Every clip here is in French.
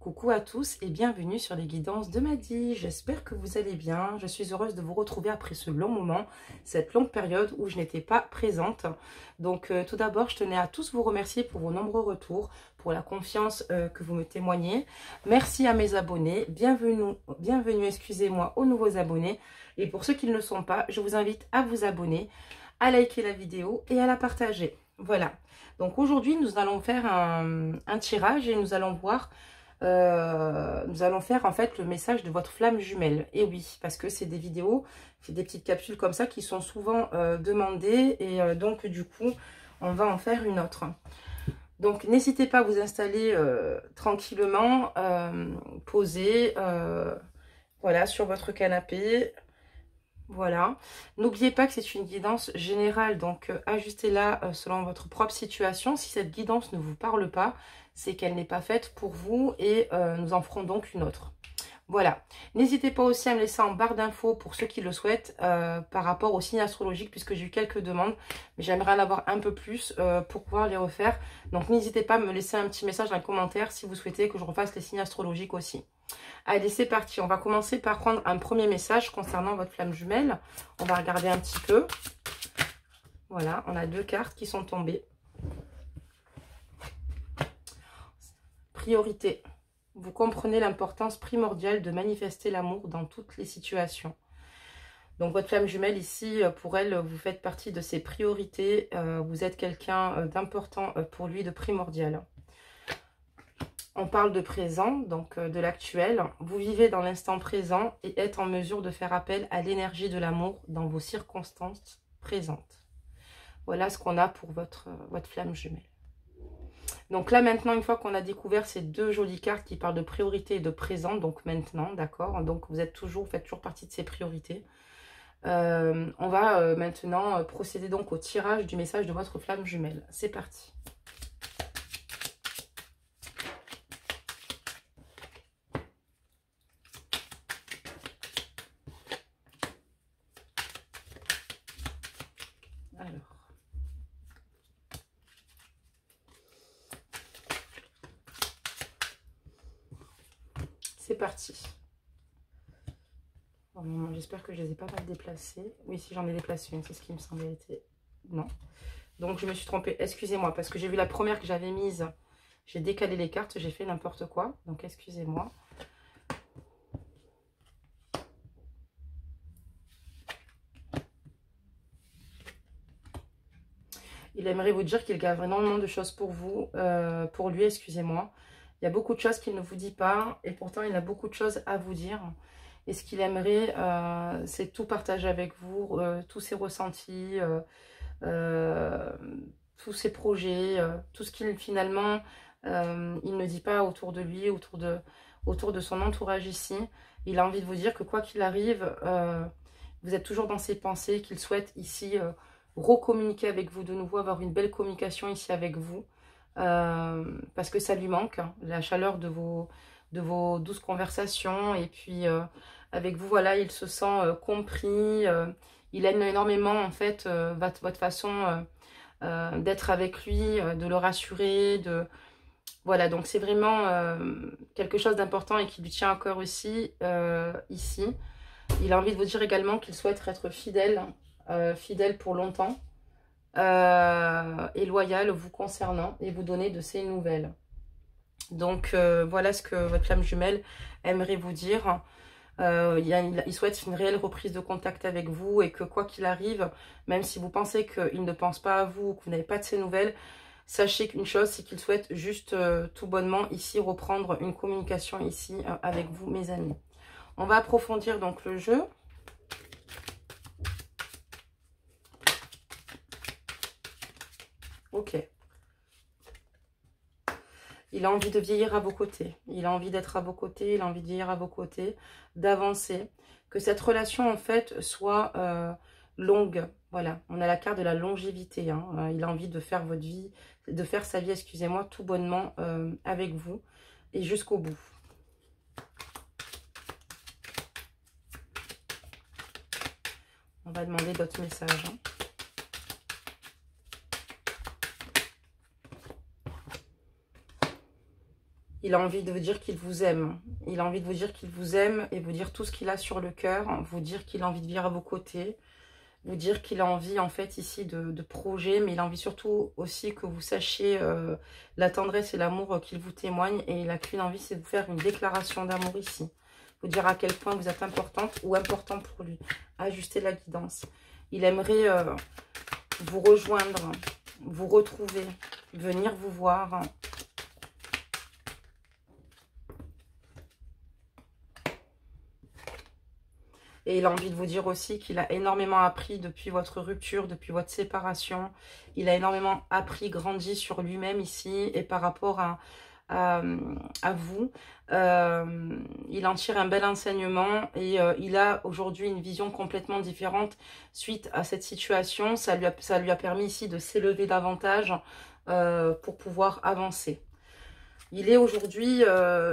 Coucou à tous et bienvenue sur les guidances de Madi. J'espère que vous allez bien. Je suis heureuse de vous retrouver après ce long moment, cette longue période où je n'étais pas présente. Donc tout d'abord, je tenais à tous vous remercier pour vos nombreux retours, pour la confiance que vous me témoignez. Merci à mes abonnés. Bienvenue, excusez-moi, aux nouveaux abonnés. Et pour ceux qui ne le sont pas, je vous invite à vous abonner, à liker la vidéo et à la partager. Voilà. Donc aujourd'hui, nous allons faire un tirage et nous allons voir... nous allons faire en fait le message de votre flamme jumelle. Et oui, parce que c'est des vidéos, c'est des petites capsules comme ça qui sont souvent demandées. Et donc du coup, on va en faire une autre. Donc n'hésitez pas à vous installer tranquillement, posé, voilà, sur votre canapé. Voilà, n'oubliez pas que c'est une guidance générale, donc ajustez-la selon votre propre situation. Si cette guidance ne vous parle pas, c'est qu'elle n'est pas faite pour vous et nous en ferons donc une autre. Voilà, n'hésitez pas aussi à me laisser en barre d'infos pour ceux qui le souhaitent par rapport au signe astrologique, puisque j'ai eu quelques demandes, mais j'aimerais en avoir un peu plus pour pouvoir les refaire. Donc n'hésitez pas à me laisser un petit message dans les commentaires si vous souhaitez que je refasse les signes astrologiques aussi. Allez, c'est parti. On va commencer par prendre un premier message concernant votre flamme jumelle. On va regarder un petit peu. Voilà, on a deux cartes qui sont tombées. Priorité. Vous comprenez l'importance primordiale de manifester l'amour dans toutes les situations. Donc, votre flamme jumelle ici, pour elle, vous faites partie de ses priorités. Vous êtes quelqu'un d'important pour lui, de primordial. On parle de présent, donc de l'actuel. Vous vivez dans l'instant présent et êtes en mesure de faire appel à l'énergie de l'amour dans vos circonstances présentes. Voilà ce qu'on a pour votre flamme jumelle. Donc là, maintenant, une fois qu'on a découvert ces deux jolies cartes qui parlent de priorité et de présent, donc maintenant, d'accord, donc vous faites toujours partie de ces priorités. On va maintenant procéder donc au tirage du message de votre flamme jumelle. C'est parti. Alors, c'est parti. J'espère que je les ai pas mal déplacées. Oui, si j'en ai déplacé une, c'est ce qui me semblait être... Non. Donc, je me suis trompée. Excusez-moi, parce que j'ai vu la première que j'avais mise. J'ai décalé les cartes, j'ai fait n'importe quoi. Donc, excusez-moi. Il aimerait vous dire qu'il garde énormément de choses pour vous, pour lui, excusez-moi. Il y a beaucoup de choses qu'il ne vous dit pas et pourtant il a beaucoup de choses à vous dire. Et ce qu'il aimerait, c'est tout partager avec vous, tous ses ressentis, tous ses projets, tout ce qu'il finalement, il ne dit pas autour de lui, autour de son entourage ici. Il a envie de vous dire que quoi qu'il arrive, vous êtes toujours dans ses pensées, qu'il souhaite ici... recommuniquer avec vous de nouveau, avoir une belle communication ici avec vous, parce que ça lui manque, hein, la chaleur de vos douces conversations, et puis avec vous, voilà, il se sent compris, il aime énormément en fait votre façon d'être avec lui, de le rassurer, voilà, donc c'est vraiment quelque chose d'important et qui lui tient à cœur aussi, ici. Il a envie de vous dire également qu'il souhaite être fidèle, fidèle pour longtemps et loyal vous concernant et vous donner de ses nouvelles. Donc voilà ce que votre flamme jumelle aimerait vous dire. Il souhaite une réelle reprise de contact avec vous et que quoi qu'il arrive, même si vous pensez qu'il ne pense pas à vous ou que vous n'avez pas de ses nouvelles, sachez qu'une chose, c'est qu'il souhaite juste tout bonnement ici reprendre une communication ici avec vous, mes amis. On va approfondir donc le jeu. Ok. Il a envie de vieillir à vos côtés. Il a envie d'être à vos côtés. Il a envie de vieillir à vos côtés, d'avancer. Que cette relation, en fait, soit longue. Voilà. On a la carte de la longévité. Hein. Il a envie de faire votre vie, de faire sa vie, excusez-moi, tout bonnement avec vous et jusqu'au bout. On va demander d'autres messages. Hein. Il a envie de vous dire qu'il vous aime. Il a envie de vous dire qu'il vous aime et vous dire tout ce qu'il a sur le cœur. Vous dire qu'il a envie de vivre à vos côtés. Vous dire qu'il a envie, en fait, ici, de projets. Mais il a envie surtout aussi que vous sachiez la tendresse et l'amour qu'il vous témoigne. Et il a qu'une envie, c'est de vous faire une déclaration d'amour ici. Vous dire à quel point vous êtes importante ou important pour lui. Ajuster la guidance. Il aimerait vous rejoindre, vous retrouver, venir vous voir. Et il a envie de vous dire aussi qu'il a énormément appris depuis votre rupture, depuis votre séparation. Il a énormément appris, grandi sur lui-même ici et par rapport à vous. Il en tire un bel enseignement et il a aujourd'hui une vision complètement différente suite à cette situation. Ça lui a permis ici de s'élever davantage pour pouvoir avancer. Il est aujourd'hui,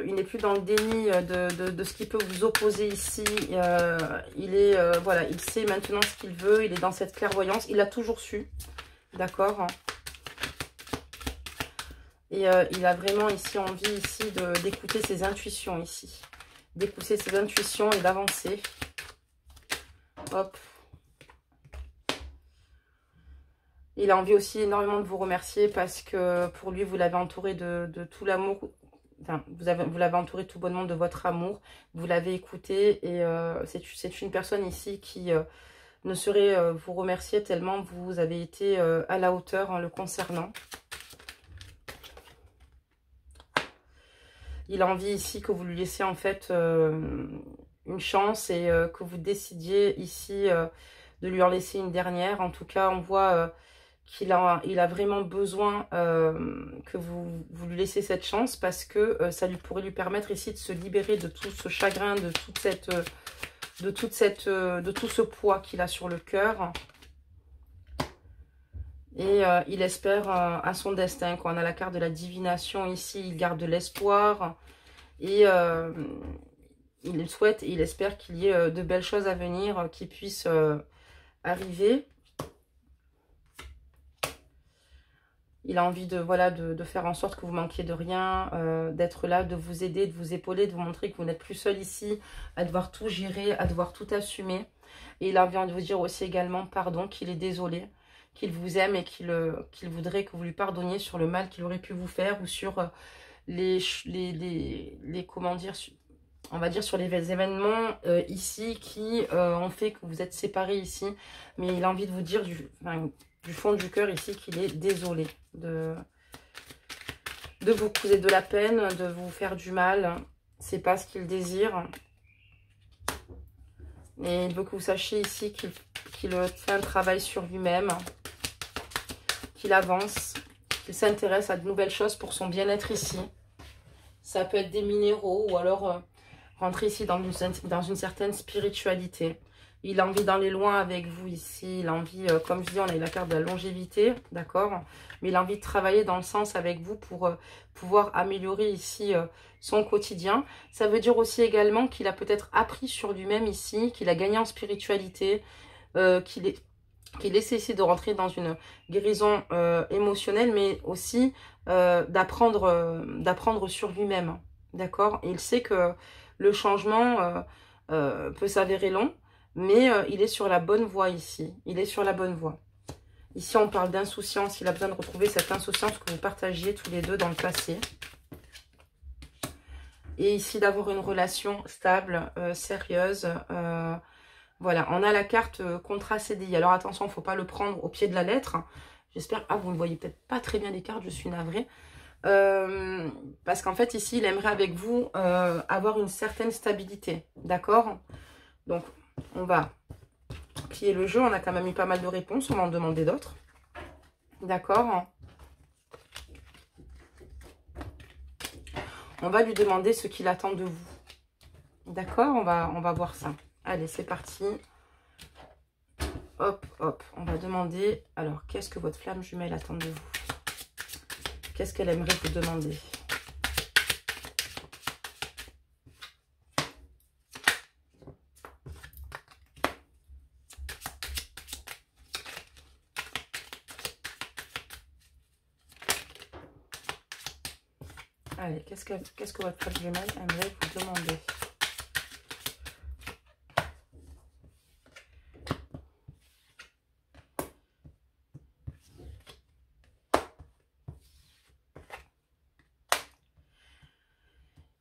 il n'est plus dans le déni de ce qui peut vous opposer ici. Voilà, il sait maintenant ce qu'il veut. Il est dans cette clairvoyance. Il a toujours su, d'accord. Et il a vraiment ici envie ici d'écouter ses intuitions ici, d'écouter ses intuitions et d'avancer. Hop. Il a envie aussi énormément de vous remercier parce que pour lui, vous l'avez entouré de tout l'amour. Enfin, vous l'avez entouré tout bonnement de votre amour. Vous l'avez écouté et c'est une personne ici qui ne saurait vous remercier tellement vous avez été à la hauteur en le concernant. Il a envie ici que vous lui laissiez en fait une chance et que vous décidiez ici de lui en laisser une dernière. En tout cas, on voit... qu'il a vraiment besoin que vous lui laissiez cette chance parce que ça pourrait lui permettre ici de se libérer de tout ce chagrin, de tout ce poids qu'il a sur le cœur. Et il espère à son destin. Quand on a la carte de la divination ici, il garde de l'espoir et il souhaite et il espère qu'il y ait de belles choses à venir qui puissent arriver. Il a envie de faire en sorte que vous manquiez de rien, d'être là, de vous aider, de vous épauler, de vous montrer que vous n'êtes plus seul ici, à devoir tout gérer, à devoir tout assumer. Et il a envie de vous dire aussi également pardon, qu'il est désolé, qu'il vous aime et qu'il voudrait que vous lui pardonniez sur le mal qu'il aurait pu vous faire ou sur comment dire, on va dire sur les événements ici qui ont fait que vous êtes séparés ici. Mais il a envie de vous dire du fond du cœur ici qu'il est désolé de vous causer de la peine, de vous faire du mal. C'est pas ce qu'il désire. Et il veut que vous sachiez ici qu'il fait un travail sur lui-même, qu'il avance, qu'il s'intéresse à de nouvelles choses pour son bien-être ici. Ça peut être des minéraux ou alors rentrer ici dans une certaine spiritualité. Il a envie d'aller loin avec vous ici. Il a envie, comme je dis, on a eu la carte de la longévité, d'accord. Mais il a envie de travailler dans le sens avec vous pour pouvoir améliorer ici son quotidien. Ça veut dire aussi également qu'il a peut-être appris sur lui-même ici, qu'il a gagné en spiritualité, qu'il essaie ici de rentrer dans une guérison émotionnelle, mais aussi d'apprendre sur lui-même, d'accord. Et il sait que le changement peut s'avérer long, mais il est sur la bonne voie ici. Il est sur la bonne voie. Ici, on parle d'insouciance. Il a besoin de retrouver cette insouciance que vous partagiez tous les deux dans le passé. Et ici, d'avoir une relation stable, sérieuse. Voilà, on a la carte contrat CDI. Alors attention, il ne faut pas le prendre au pied de la lettre. J'espère... Ah, vous ne voyez peut-être pas très bien les cartes, je suis navrée. Parce qu'en fait, ici, il aimerait avec vous avoir une certaine stabilité. D'accord? Donc... on va plier le jeu. On a quand même eu pas mal de réponses. On va en demander d'autres. D'accord. On va lui demander ce qu'il attend de vous. D'accord, on va voir ça. Allez, c'est parti. Hop, hop. On va demander... alors, qu'est-ce que votre flamme jumelle attend de vous? Qu'est-ce qu'elle aimerait vous demander? Allez, qu'est-ce que votre femme jumelle aimerait vous demander?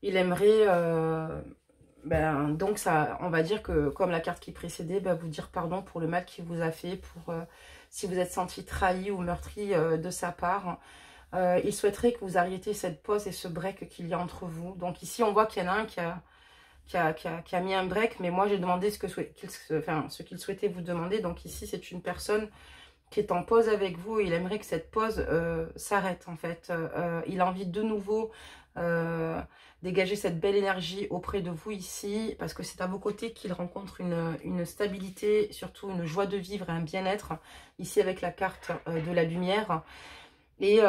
Il aimerait, donc ça, on va dire que comme la carte qui précédait, vous dire pardon pour le mal qu'il vous a fait, pour si vous êtes senti trahi ou meurtri de sa part. Il souhaiterait que vous arrêtiez cette pause et ce break qu'il y a entre vous. Donc ici, on voit qu'il y en a un qui a mis un break, mais moi j'ai demandé ce qu'il souhaitait vous demander. Donc ici, c'est une personne qui est en pause avec vous. Il aimerait que cette pause s'arrête en fait. Il a envie de nouveau dégager cette belle énergie auprès de vous ici, parce que c'est à vos côtés qu'il rencontre une stabilité, surtout une joie de vivre et un bien-être, ici avec la carte de la lumière. Et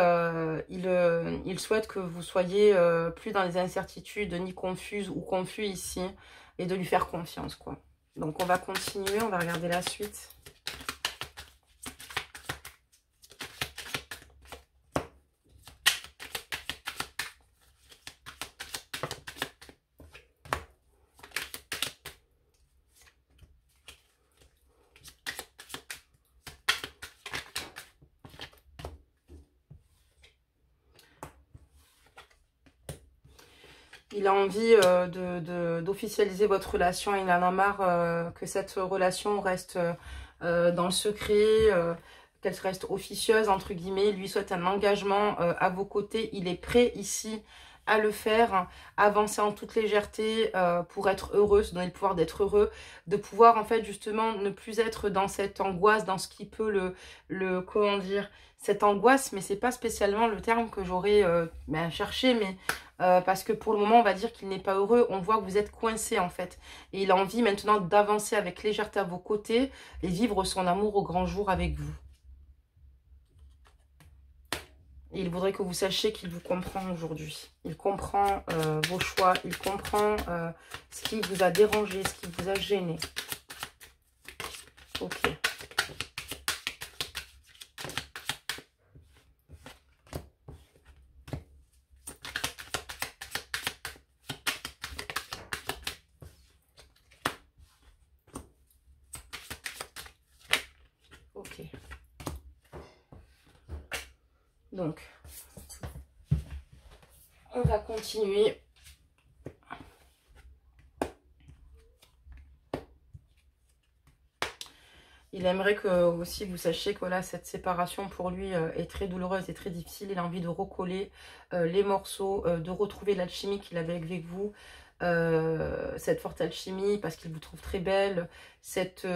il souhaite que vous soyez plus dans les incertitudes, ni confuses ou confus ici, et de lui faire confiance, quoi. Donc on va continuer, on va regarder la suite. Il a envie d'officialiser votre relation. Il en a marre que cette relation reste dans le secret, qu'elle reste officieuse, entre guillemets. Il lui souhaite un engagement à vos côtés. Il est prêt ici à le faire, avancer en toute légèreté pour être heureux, se donner le pouvoir d'être heureux, de pouvoir en fait justement ne plus être dans cette angoisse, dans ce qui peut comment dire, cette angoisse, mais c'est pas spécialement le terme que j'aurais cherché, mais parce que pour le moment on va dire qu'il n'est pas heureux. On voit que vous êtes coincé en fait, et il a envie maintenant d'avancer avec légèreté à vos côtés et vivre son amour au grand jour avec vous. Et il voudrait que vous sachiez qu'il vous comprend aujourd'hui. Il comprend vos choix, il comprend ce qui vous a dérangé, ce qui vous a gêné. Ok. Ok. Donc, on va continuer. Il aimerait que aussi vous sachiez que voilà, cette séparation pour lui est très douloureuse et très difficile. Il a envie de recoller les morceaux, de retrouver l'alchimie qu'il avait avec vous, cette forte alchimie parce qu'il vous trouve très belle, cette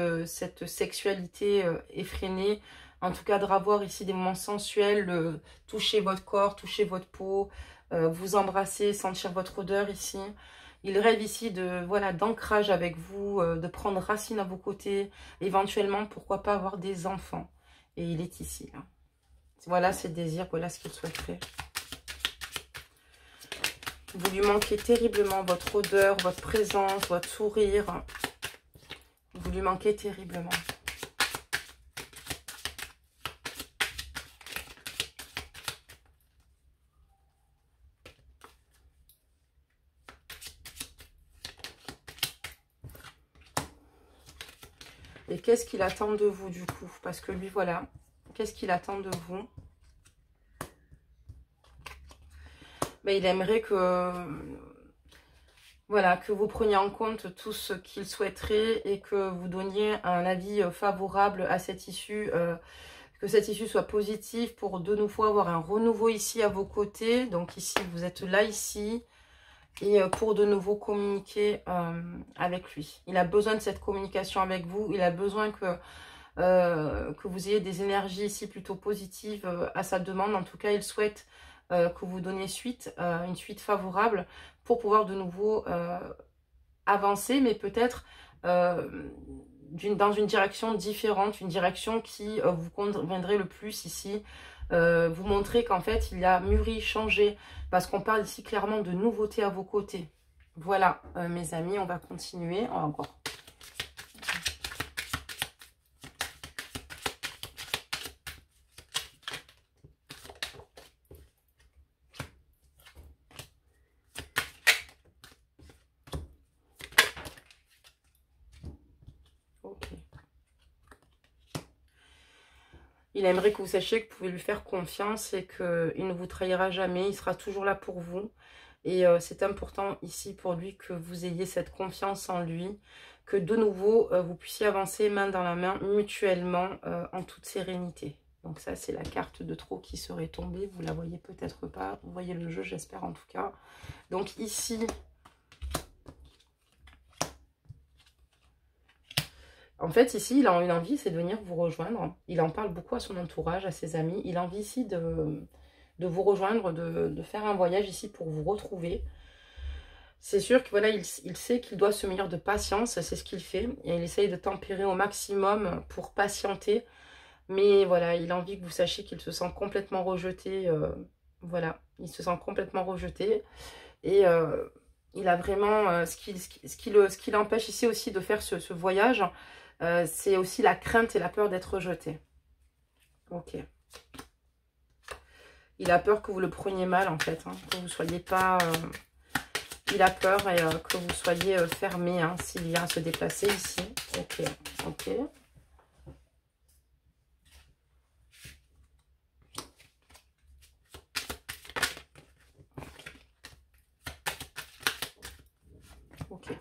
sexualité effrénée. En tout cas, de revoir ici des moments sensuels, toucher votre corps, toucher votre peau, vous embrasser, sentir votre odeur ici. Il rêve ici de voilà d'ancrage avec vous, de prendre racine à vos côtés, éventuellement, pourquoi pas avoir des enfants. Et il est ici. Hein. Voilà ses désirs, voilà ce qu'il souhaiterait. Vous lui manquez terriblement, votre odeur, votre présence, votre sourire. Vous lui manquez terriblement. Et qu'est-ce qu'il attend de vous du coup? Parce que lui, voilà, qu'est-ce qu'il attend de vous? Ben, il aimerait que, voilà, que vous preniez en compte tout ce qu'il souhaiterait et que vous donniez un avis favorable à cette issue, que cette issue soit positive pour de nouveau avoir un renouveau ici à vos côtés. Donc ici, vous êtes là ici. Et pour de nouveau communiquer avec lui. Il a besoin de cette communication avec vous. Il a besoin que vous ayez des énergies ici plutôt positives à sa demande. En tout cas, il souhaite que vous donniez suite, une suite favorable pour pouvoir de nouveau avancer, mais peut-être dans une direction différente, une direction qui vous conviendrait le plus ici. Vous montrer qu'en fait, il a mûri, changé, parce qu'on parle ici clairement de nouveautés à vos côtés. Voilà, mes amis, on va continuer. On va encore. Il aimerait que vous sachiez que vous pouvez lui faire confiance et qu'il ne vous trahira jamais. Il sera toujours là pour vous. Et c'est important ici pour lui que vous ayez cette confiance en lui. Que de nouveau, vous puissiez avancer main dans la main mutuellement en toute sérénité. Donc ça, c'est la carte de trop qui serait tombée. Vous la voyez peut-être pas. Vous voyez le jeu, j'espère en tout cas. Donc ici... En fait, ici, il a une envie, c'est de venir vous rejoindre. Il en parle beaucoup à son entourage, à ses amis. Il a envie ici de vous rejoindre, de faire un voyage ici pour vous retrouver. C'est sûr que voilà, il sait qu'il doit se munir de patience, c'est ce qu'il fait. Et il essaye de tempérer au maximum pour patienter. Mais voilà, il a envie que vous sachiez qu'il se sent complètement rejeté. Voilà, il se sent complètement rejeté. Et il a vraiment... ce qui l'empêche ici aussi de faire ce voyage... c'est aussi la crainte et la peur d'être rejeté. Ok. Il a peur que vous le preniez mal, en fait. Hein, que vous ne soyez pas... il a peur et que vous soyez fermé hein, s'il vient à se déplacer ici. Ok. Ok. Ok.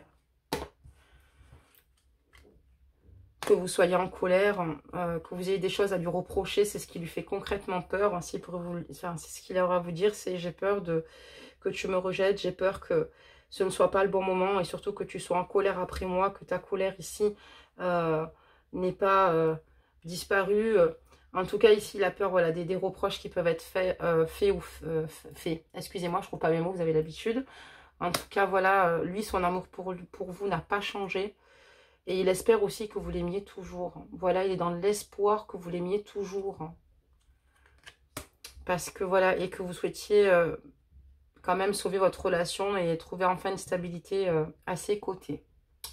Que vous soyez en colère, que vous ayez des choses à lui reprocher, c'est ce qui lui fait concrètement peur. Hein, c'est ce qu'il aura à vous dire, c'est j'ai peur que tu me rejettes, j'ai peur que ce ne soit pas le bon moment et surtout que tu sois en colère après moi, que ta colère ici n'ait pas disparu. En tout cas, ici, il a peur voilà, des reproches qui peuvent être faits. Excusez-moi, je ne trouve pas mes mots, vous avez l'habitude. En tout cas, voilà, lui, son amour pour vous n'a pas changé. Et il espère aussi que vous l'aimiez toujours. Voilà, il est dans l'espoir que vous l'aimiez toujours. Parce que voilà, et que vous souhaitiez quand même sauver votre relation et trouver enfin une stabilité à ses côtés.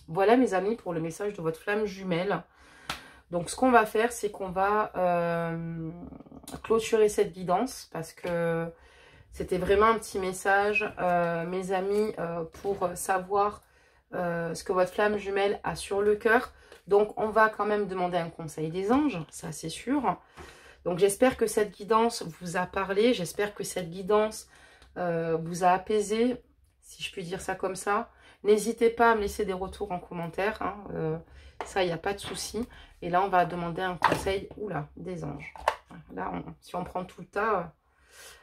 Voilà mes amis pour le message de votre flamme jumelle. Donc ce qu'on va faire, c'est qu'on va clôturer cette guidance parce que c'était vraiment un petit message, mes amis, pour savoir... ce que votre flamme jumelle a sur le cœur. Donc, on va quand même demander un conseil des anges, ça c'est sûr. Donc, j'espère que cette guidance vous a parlé. J'espère que cette guidance vous a apaisé, si je puis dire ça comme ça. N'hésitez pas à me laisser des retours en commentaire. Hein, ça, il n'y a pas de souci. Et là, on va demander un conseil des anges. Là, si on prend tout le tas,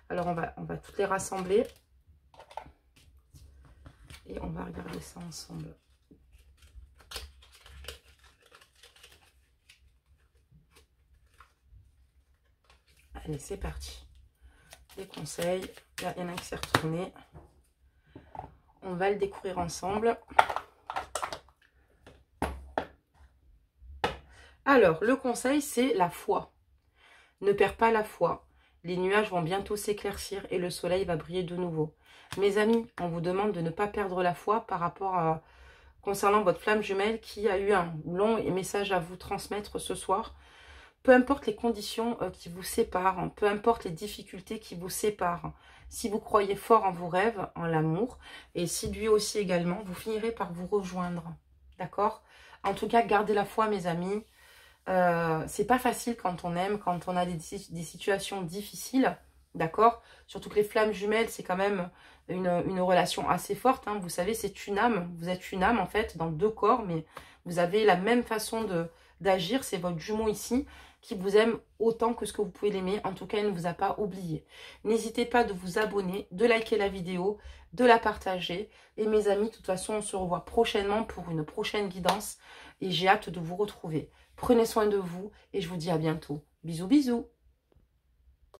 alors on va toutes les rassembler. Et on va regarder ça ensemble. Allez, c'est parti. Les conseils. Là, il y en a un qui s'est retourné. On va le découvrir ensemble. Alors, le conseil, c'est la foi. Ne perds pas la foi. Les nuages vont bientôt s'éclaircir et le soleil va briller de nouveau. Mes amis, on vous demande de ne pas perdre la foi par rapport à concernant votre flamme jumelle qui a eu un long message à vous transmettre ce soir. Peu importe les conditions qui vous séparent, peu importe les difficultés qui vous séparent, si vous croyez fort en vos rêves, en l'amour, et si lui aussi également, vous finirez par vous rejoindre. D'accord? En tout cas, gardez la foi, mes amis. C'est pas facile quand on aime, quand on a des situations difficiles. D'accord? Surtout que les flammes jumelles, c'est quand même une relation assez forte. Hein. Vous savez, c'est une âme. Vous êtes une âme, en fait, dans deux corps. Mais vous avez la même façon d'agir. C'est votre jumeau ici qui vous aime autant que ce que vous pouvez l'aimer. En tout cas, il ne vous a pas oublié. N'hésitez pas de vous abonner, de liker la vidéo, de la partager. Et mes amis, de toute façon, on se revoit prochainement pour une prochaine guidance. Et j'ai hâte de vous retrouver. Prenez soin de vous et je vous dis à bientôt. Bisous, bisous.